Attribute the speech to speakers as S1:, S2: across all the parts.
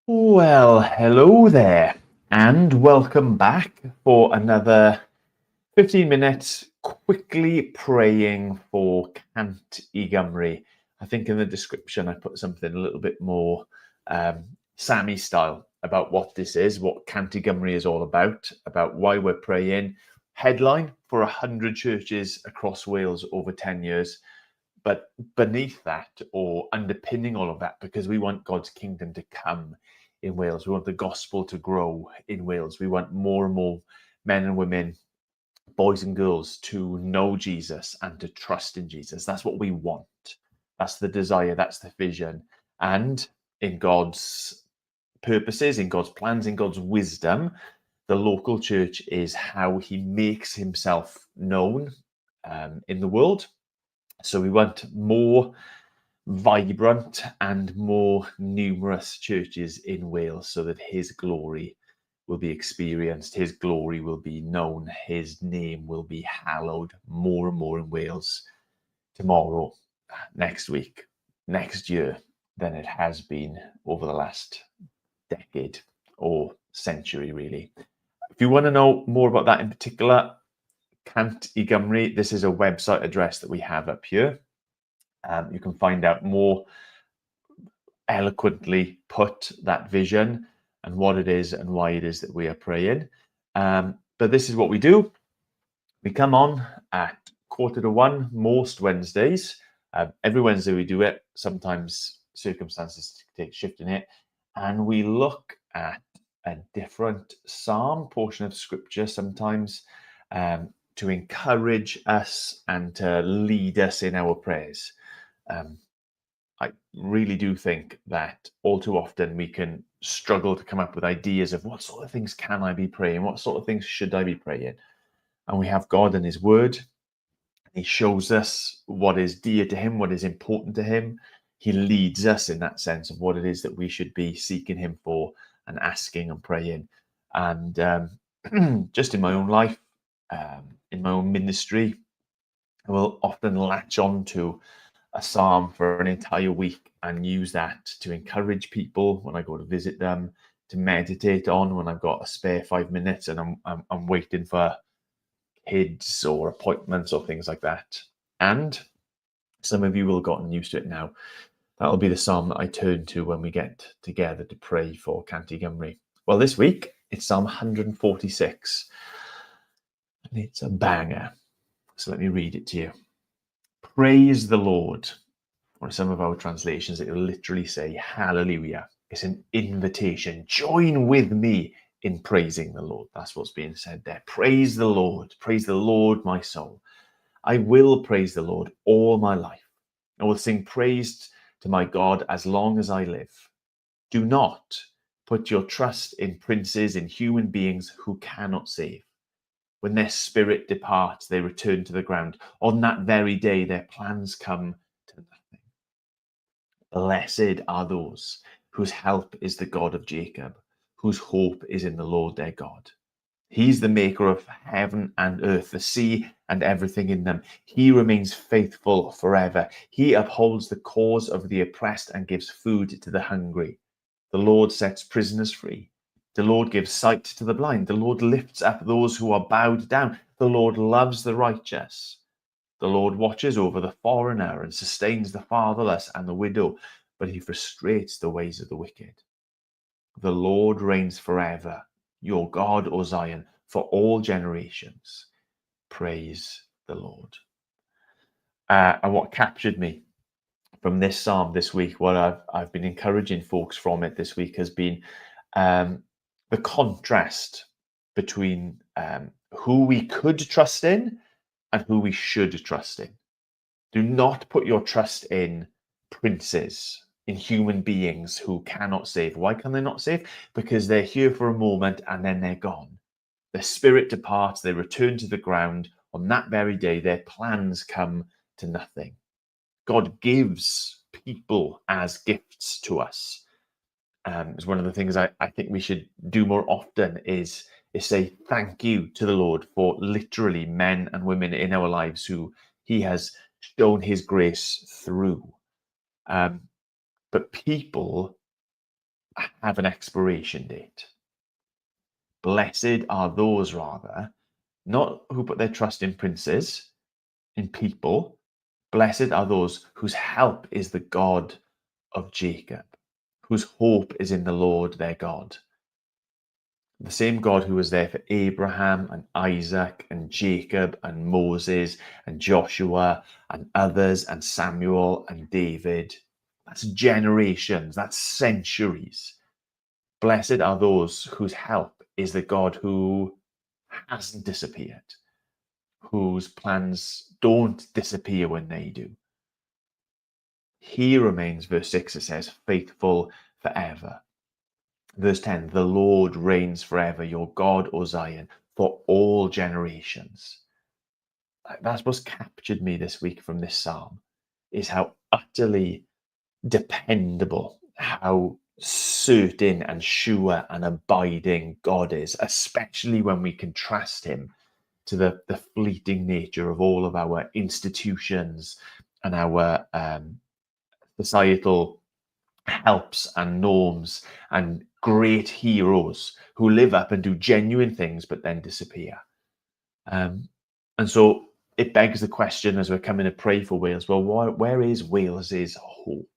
S1: Well, hello there, and welcome back for another 15 minutes quickly praying for Cant Gymru. I think in the description I put something a little bit more Sammy style about what this is, what Cant Gymru is all about why we're praying. Headline for 100 churches across Wales over 10 years. But beneath that, or underpinning all of that, because we want God's kingdom to come in Wales, we want the gospel to grow in Wales. We want more and more men and women, boys and girls, to know Jesus and to trust in Jesus. That's what we want. That's the desire. That's the vision. And in God's purposes, in God's plans, in God's wisdom, the local church is how he makes himself known in the world. So we want more vibrant and more numerous churches in Wales so that his glory will be experienced, his glory will be known, his name will be hallowed more and more in Wales tomorrow, next week, next year than it has been over the last decade or century, really. If you want to know more about that in particular, Cant Gymru, this is a website address that we have up here. You can find out more eloquently put that vision and what it is and why it is that we are praying. But this is what we do. We come on at 1:45 most Wednesdays. Every Wednesday we do it. Sometimes circumstances take shift in it. And we look at a different psalm, portion of scripture, sometimes to encourage us and to lead us in our prayers. I really do think that all too often we can struggle to come up with ideas of what sort of things can I be praying? What sort of things should I be praying? And we have God and his word. He shows us what is dear to him, what is important to him. He leads us in that sense of what it is that we should be seeking him for and asking and praying. And just in my own life, in my own ministry, I will often latch on to a psalm for an entire week and use that to encourage people when I go to visit them, to meditate on when I've got a spare 5 minutes and I'm waiting for kids or appointments or things like that. And some of you will have gotten used to it now. That'll be the psalm that I turn to when we get together to pray for Cant Gymru. Well, this week it's Psalm 146, and it's a banger. So let me read it to you. Praise the Lord. Or some of our translations, it will literally say hallelujah. It's an invitation. Join with me in praising the Lord. That's what's being said there. Praise the Lord. Praise the Lord, my soul. I will praise the Lord all my life. I will sing praise to my God as long as I live. Do not put your trust in princes, in human beings who cannot save. When their spirit departs, they return to the ground. On that very day, their plans come to nothing. Blessed are those whose help is the God of Jacob, whose hope is in the Lord their God. He's the maker of heaven and earth, the sea and everything in them. He remains faithful forever. He upholds the cause of the oppressed and gives food to the hungry. The Lord sets prisoners free. The Lord gives sight to the blind. The Lord lifts up those who are bowed down. The Lord loves the righteous. The Lord watches over the foreigner and sustains the fatherless and the widow, but he frustrates the ways of the wicked. The Lord reigns forever, your God, O Zion, for all generations. Praise the Lord. And what captured me from this psalm this week, what I've been encouraging folks from it this week, has been the contrast between who we could trust in and who we should trust in. Do not put your trust in princes, in human beings who cannot save. Why can they not save? Because they're here for a moment and then they're gone. Their spirit departs, they return to the ground. On that very day, their plans come to nothing. God gives people as gifts to us. It's one of the things I think we should do more often is say thank you to the Lord for literally men and women in our lives who he has shown his grace through. But people have an expiration date. Blessed are those, rather, not who put their trust in princes, in people. Blessed are those whose help is the God of Jacob, whose hope is in the Lord their God. The same God who was there for Abraham and Isaac and Jacob and Moses and Joshua and others and Samuel and David. That's generations, that's centuries. Blessed are those whose help is the God who hasn't disappeared, whose plans don't disappear when they do. He remains, verse 6, it says, faithful forever. Verse 10, the Lord reigns forever, your God, O Zion, for all generations. That's what's captured me this week from this psalm, is how utterly dependable, how certain and sure and abiding God is, especially when we contrast him to the fleeting nature of all of our institutions and our societal helps and norms and great heroes who live up and do genuine things but then disappear. And so it begs the question as we're coming to pray for Wales, well, where is Wales's hope?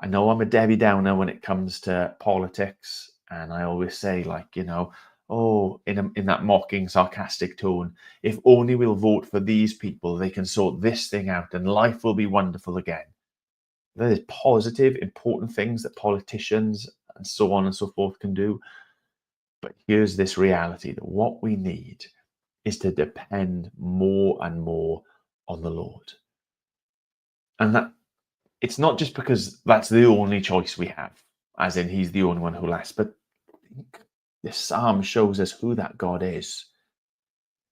S1: I know I'm a Debbie Downer when it comes to politics, and I always say, like, in that mocking, sarcastic tone, if only we'll vote for these people, they can sort this thing out and life will be wonderful again. There's positive, important things that politicians and so on and so forth can do. But here's this reality that what we need is to depend more and more on the Lord. And that it's not just because that's the only choice we have, as in he's the only one who lasts, but this psalm shows us who that God is.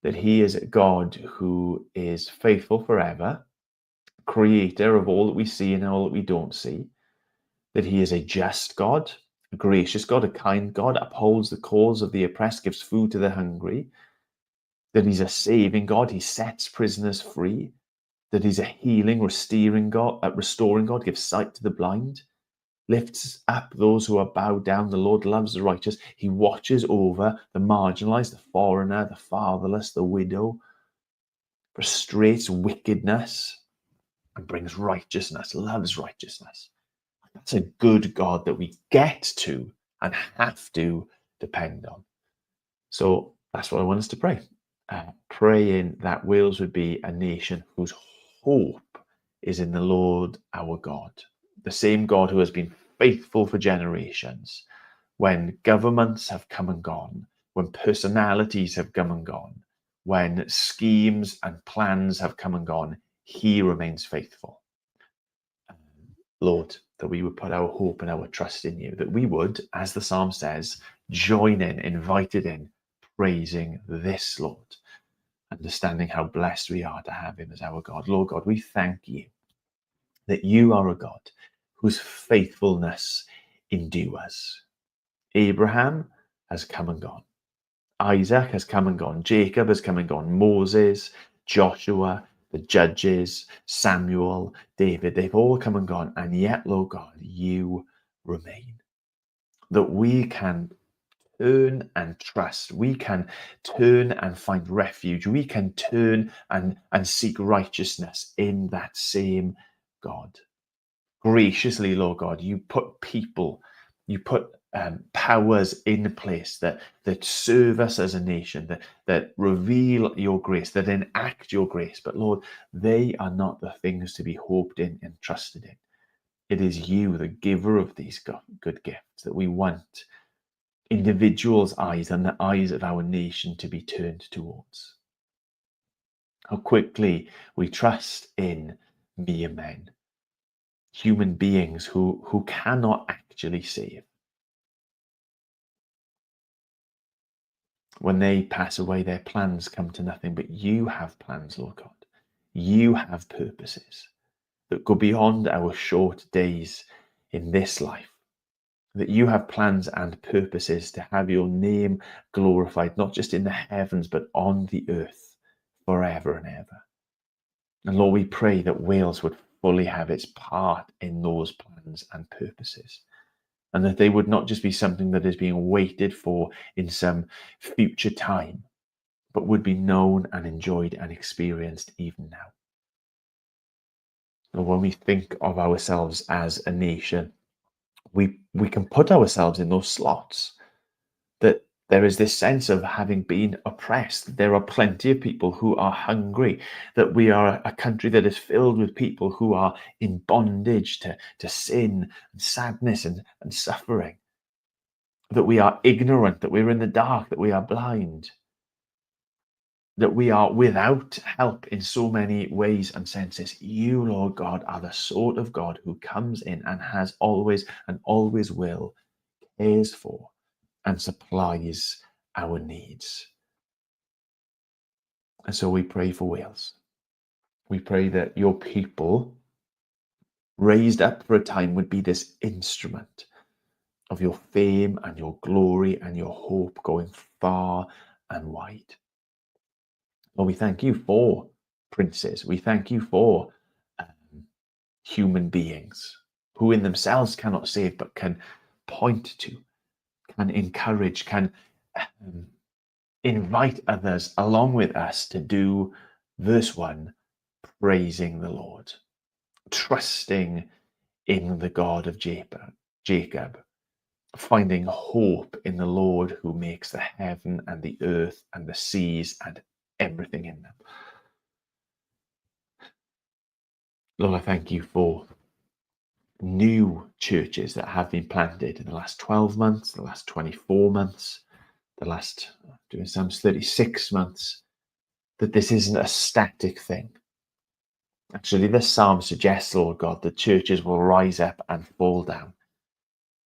S1: That he is a God who is faithful forever, creator of all that we see and all that we don't see. That he is a just God, a gracious God, a kind God, upholds the cause of the oppressed, gives food to the hungry. That he's a saving God, he sets prisoners free. That he's a healing, restoring God, gives sight to the blind, lifts up those who are bowed down. The Lord loves the righteous. He watches over the marginalized, the foreigner, the fatherless, the widow, frustrates wickedness and brings righteousness, loves righteousness. That's a good God that we get to and have to depend on. So that's what I want us to pray. Praying that Wales would be a nation whose hope is in the Lord our God, the same God who has been faithful for generations. When governments have come and gone, when personalities have come and gone, when schemes and plans have come and gone, he remains faithful. Lord, that we would put our hope and our trust in you, that we would, as the psalm says, join in, invited in, praising this Lord, understanding how blessed we are to have him as our God. Lord God, we thank you that you are a God whose faithfulness endures. Abraham has come and gone. Isaac has come and gone. Jacob has come and gone. Moses, Joshua, the judges, Samuel, David, they've all come and gone. And yet, Lord God, you remain. That we can turn and trust. We can turn and find refuge. We can turn and seek righteousness in that same God. Graciously, Lord God, you put people, you put powers in place that serve us as a nation, that reveal your grace, that enact your grace. But Lord, they are not the things to be hoped in and trusted in. It is you, the giver of these good gifts, that we want individuals' eyes and the eyes of our nation to be turned towards. How quickly we trust in mere men, human beings who cannot actually save. When they pass away, their plans come to nothing, but you have plans, Lord God. You have purposes that go beyond our short days in this life. That you have plans and purposes to have your name glorified, not just in the heavens, but on the earth forever and ever. And Lord, we pray that Wales would fully have its part in those plans and purposes. and that they would not just be something that is being waited for in some future time, but would be known and enjoyed and experienced even now. And when we think of ourselves as a nation, we can put ourselves in those slots, that there is this sense of having been oppressed. There are plenty of people who are hungry, that we are a country that is filled with people who are in bondage to sin and sadness and suffering, that we are ignorant, that we're in the dark, that we are blind, that we are without help in so many ways and senses. You, Lord God, are the sort of God who comes in and has always and always will, cares for and supplies our needs. And so we pray for Wales. We pray that your people, raised up for a time, would be this instrument of your fame and your glory and your hope going far and wide. Lord, we thank you for princes. We thank you for human beings who in themselves cannot save, but can point to, can encourage, can invite others along with us to do verse 1, praising the Lord, trusting in the God of Jacob, finding hope in the Lord who makes the heaven and the earth and the seas and everything in them. Lord, I thank you for new churches that have been planted in the last 12 months, the last 24 months, the last, doing Psalms 36 months, that this isn't a static thing. Actually, this psalm suggests, Lord God, that churches will rise up and fall down,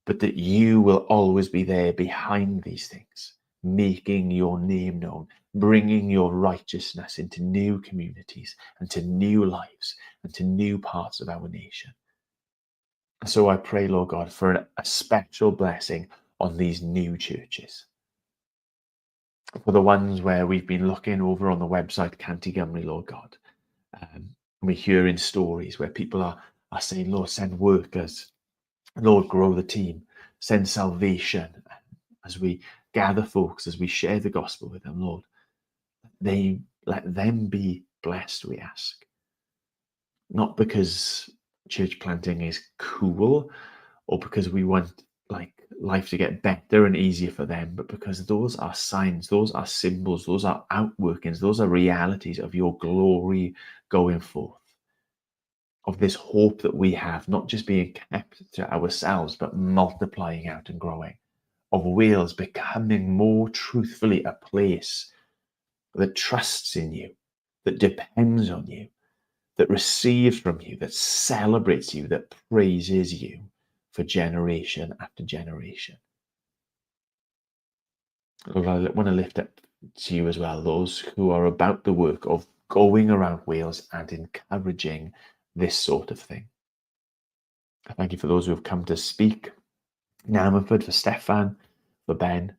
S1: but that you will always be there behind these things, making your name known, bringing your righteousness into new communities and to new lives and to new parts of our nation. So I pray, Lord God, for a special blessing on these new churches. For the ones where we've been looking over on the website, Cant, Gymru, Lord God, we hear in stories where people are saying, Lord, send workers. Lord, grow the team. Send salvation. As we gather folks, as we share the gospel with them, Lord, let them be blessed, we ask. Not because church planting is cool or because we want life to get better and easier for them, but because those are signs, those are symbols, those are outworkings, those are realities of your glory going forth, of this hope that we have, not just being kept to ourselves, but multiplying out and growing, of Wales becoming more truthfully a place that trusts in you, that depends on you, that receives from you, that celebrates you, that praises you for generation after generation. Lord, I want to lift up to you as well those who are about the work of going around Wales and encouraging this sort of thing. I thank you for those who have come to speak. Namerford, for Stefan, for Ben.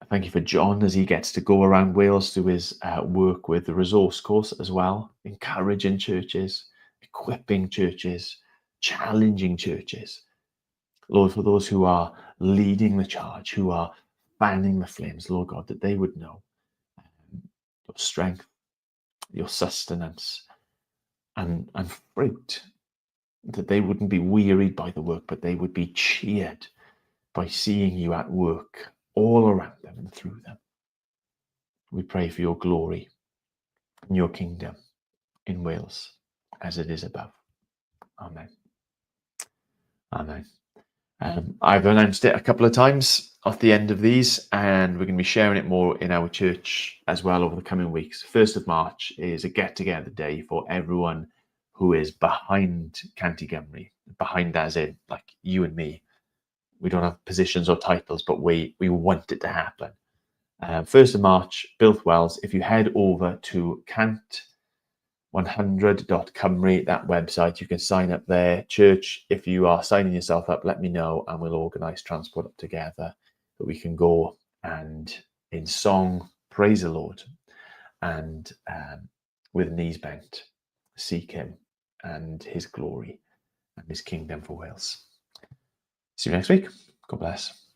S1: I thank you for John as he gets to go around Wales to his work with the resource course as well, encouraging churches, equipping churches, challenging churches. Lord, for those who are leading the charge, who are fanning the flames, Lord God, that they would know your strength, your sustenance, and fruit, that they wouldn't be wearied by the work, but they would be cheered by seeing you at work all around them and through them. We pray for your glory and your kingdom in Wales as it is above. Amen. Amen. I've announced it a couple of times at the end of these, and we're going to be sharing it more in our church as well over the coming weeks. 1st of March is a get-together day for everyone who is behind Cant Gymru, behind as in like you and me. We don't have positions or titles, but we want it to happen. 1st of March, Built Wells. If you head over to cant100.cymru, that website, you can sign up there. Church, if you are signing yourself up, let me know and we'll organise transport up together that we can go and in song praise the Lord and with knees bent seek him and his glory and his kingdom for Wales. See you next week. God bless.